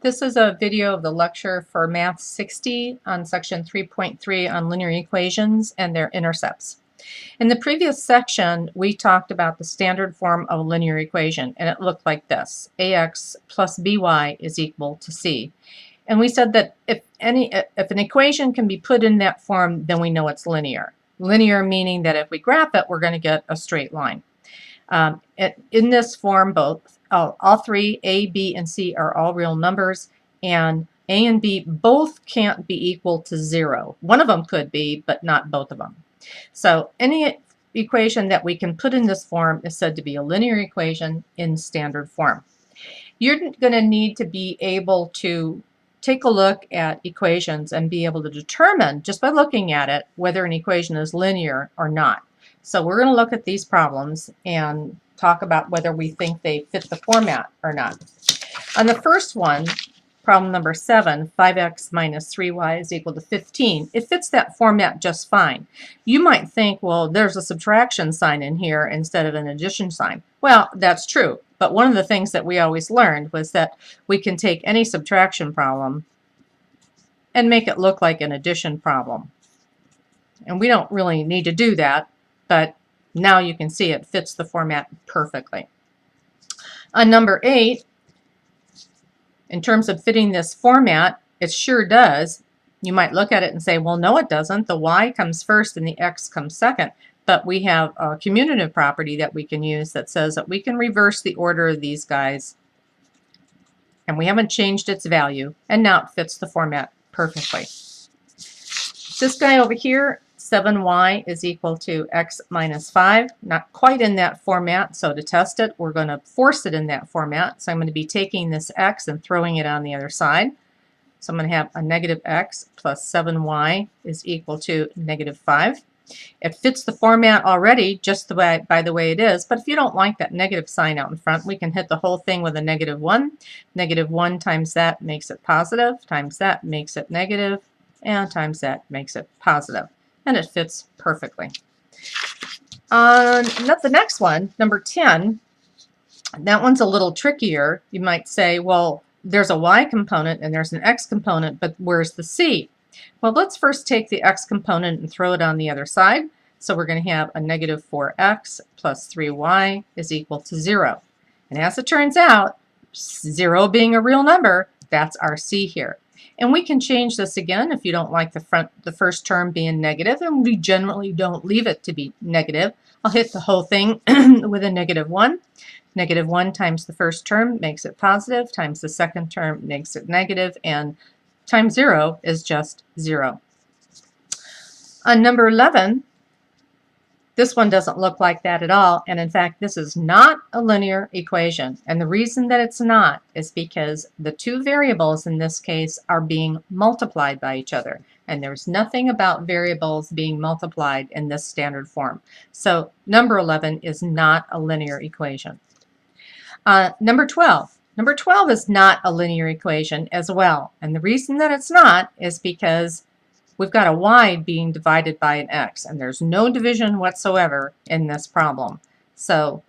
This is a video of the lecture for Math 60 on section 3.3 on linear equations and their intercepts. In the previous section, we talked about the standard form of a linear equation, and it looked like this: ax plus by is equal to c. And we said that if an equation can be put in that form, then we know it's linear. Linear meaning that if we graph it, we're going to get a straight line. In this form, all three, a, b, and c, are all real numbers, and a and b both can't be equal to 0. One of them could be, but not both of them. So any equation that we can put in this form is said to be a linear equation in standard form. You're going to need to be able to take a look at equations and be able to determine, just by looking at it, whether an equation is linear or not. So we're going to look at these problems and talk about whether we think they fit the format or not. On the first one, problem number 7, 5x minus 3y is equal to 15. It fits that format just fine. You might think, well, there's a subtraction sign in here instead of an addition sign. Well, that's true. But one of the things that we always learned was that we can take any subtraction problem and make it look like an addition problem. And we don't really need to do that, but now you can see it fits the format perfectly. On number 8, in terms of fitting this format, it sure does. You might look at it and say, well, no, it doesn't. The y comes first and the x comes second. But we have a commutative property that we can use that says that we can reverse the order of these guys, and we haven't changed its value, and now it fits the format perfectly. This guy over here, 7y is equal to x minus 5. Not quite in that format, so to test it, we're going to force it in that format. So I'm going to be taking this x and throwing it on the other side. So I'm going to have a negative x plus 7y is equal to negative 5. It fits the format already just by the way it is, but if you don't like that negative sign out in front, we can hit the whole thing with a negative 1. Negative 1 times that makes it positive, times that makes it negative, and times that makes it positive. And it fits perfectly. The next one, number 10, that one's a little trickier. You might say, well, there's a y component and there's an x component, but where's the c? Well, let's first take the x component and throw it on the other side. So we're going to have a negative 4x plus 3y is equal to 0. And as it turns out, 0 being a real number, that's our c here. And we can change this again if you don't like the first term being negative, and we generally don't leave it to be negative. I'll hit the whole thing with a negative 1. Negative 1 times the first term makes it positive, times the second term makes it negative, and times 0 is just 0. On number 11, this one doesn't look like that at all, and in fact this is not a linear equation. And the reason that it's not is because the two variables in this case are being multiplied by each other, and there's nothing about variables being multiplied in this standard form. So number 11 is not a linear equation. Number 12. Number 12 is not a linear equation as well, and the reason that it's not is because we've got a y being divided by an x, and there's no division whatsoever in this problem. So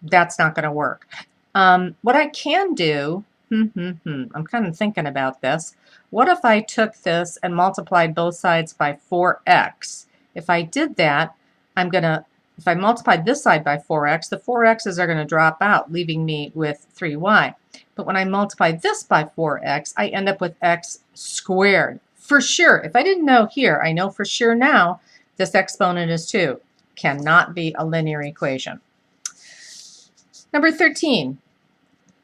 that's not going to work. What I can do, I'm kind of thinking about this. What if I took this and multiplied both sides by 4x? If I did that, if I multiplied this side by 4x, the 4x's are going to drop out, leaving me with 3y. But when I multiply this by 4x, I end up with x squared. For sure, if I didn't know here, I know for sure now this exponent is 2. Cannot be a linear equation. Number 13.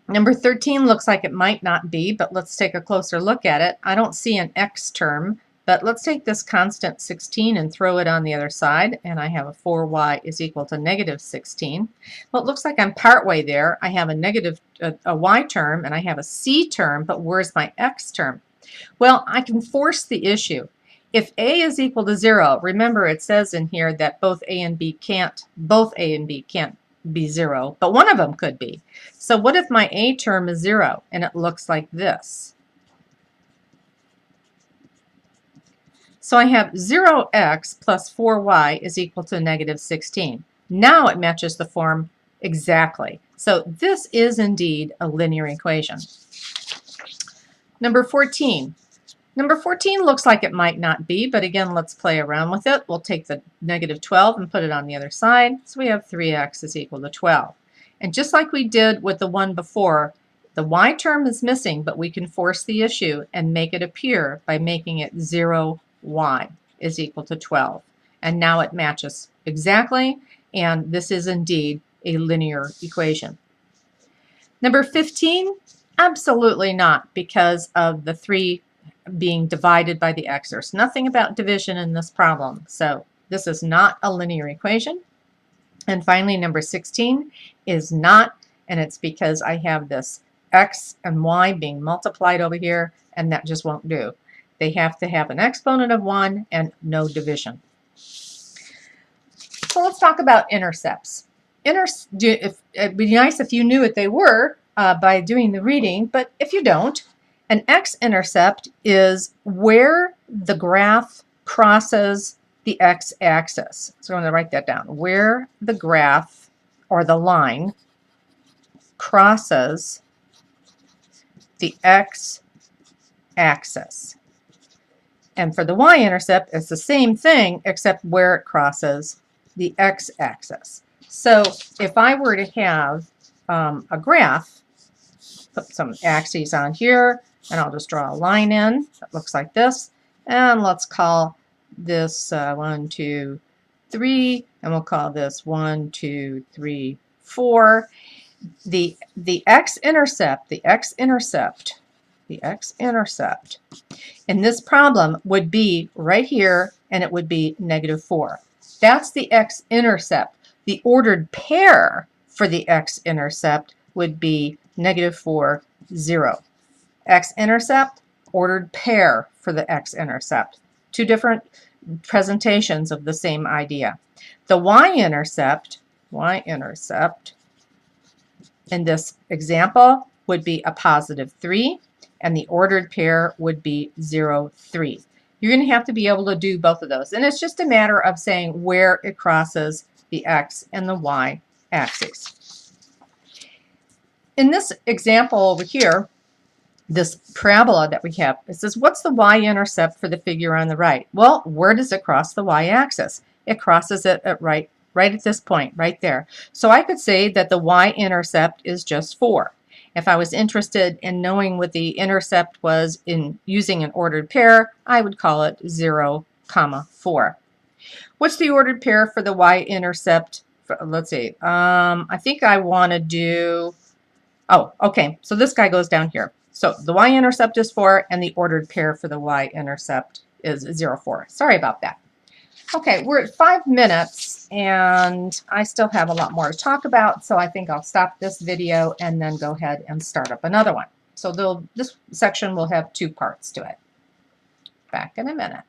Number 13 looks like it might not be, but let's take a closer look at it. I don't see an x term, but let's take this constant 16 and throw it on the other side, and I have a 4y is equal to negative 16. Well, it looks like I'm partway there. I have a y term and I have a c term, but where's my x term? Well, I can force the issue. If a is equal to 0, remember it says in here that both a and b can't be 0, but one of them could be. So what if my a term is 0 and it looks like this? So I have 0x plus 4y is equal to negative 16. Now it matches the form exactly. So this is indeed a linear equation. Number 14. Number 14 looks like it might not be, but again, let's play around with it. We'll take the negative 12 and put it on the other side. So we have 3x is equal to 12. And just like we did with the one before, the y term is missing, but we can force the issue and make it appear by making it 0y is equal to 12. And now it matches exactly, and this is indeed a linear equation. Number 15, absolutely not, because of the 3 being divided by the x. There's nothing about division in this problem, so this is not a linear equation. And finally, number 16 is not, and it's because I have this x and y being multiplied over here, and that just won't do. They have to have an exponent of 1 and no division. So let's talk about intercepts. It'd be nice if you knew what they were by doing the reading, but if you don't, an x-intercept is where the graph crosses the x-axis. So I'm going to write that down. Where the graph or the line crosses the x-axis. And for the y-intercept, it's the same thing except where it crosses the x-axis. So if I were to have a graph, put some axes on here, and I'll just draw a line in that looks like this, and let's call this 1, 2, 3, and we'll call this 1, 2, 3, 4. The x-intercept in this problem would be right here, and it would be -4. That's the x-intercept. The ordered pair for the x-intercept would be -4, 0. X-intercept, ordered pair for the x-intercept. Two different presentations of the same idea. The y-intercept in this example would be a +3, and the ordered pair would be 0, 3. You're going to have to be able to do both of those. And it's just a matter of saying where it crosses the x and the y axes. In this example over here, this parabola that we have, it says, what's the y-intercept for the figure on the right? Well, where does it cross the y-axis? It crosses it at right at this point, right there. So I could say that the y-intercept is just 4. If I was interested in knowing what the intercept was in using an ordered pair, I would call it 0, 4. What's the ordered pair for the y-intercept? Let's see. I think I want to do, oh, okay. So this guy goes down here. So the y-intercept is 4, and the ordered pair for the y-intercept is 0, 4. Sorry about that. Okay, we're at 5 minutes, and I still have a lot more to talk about, so I think I'll stop this video and then go ahead and start up another one. So this section will have 2 parts to it. Back in a minute.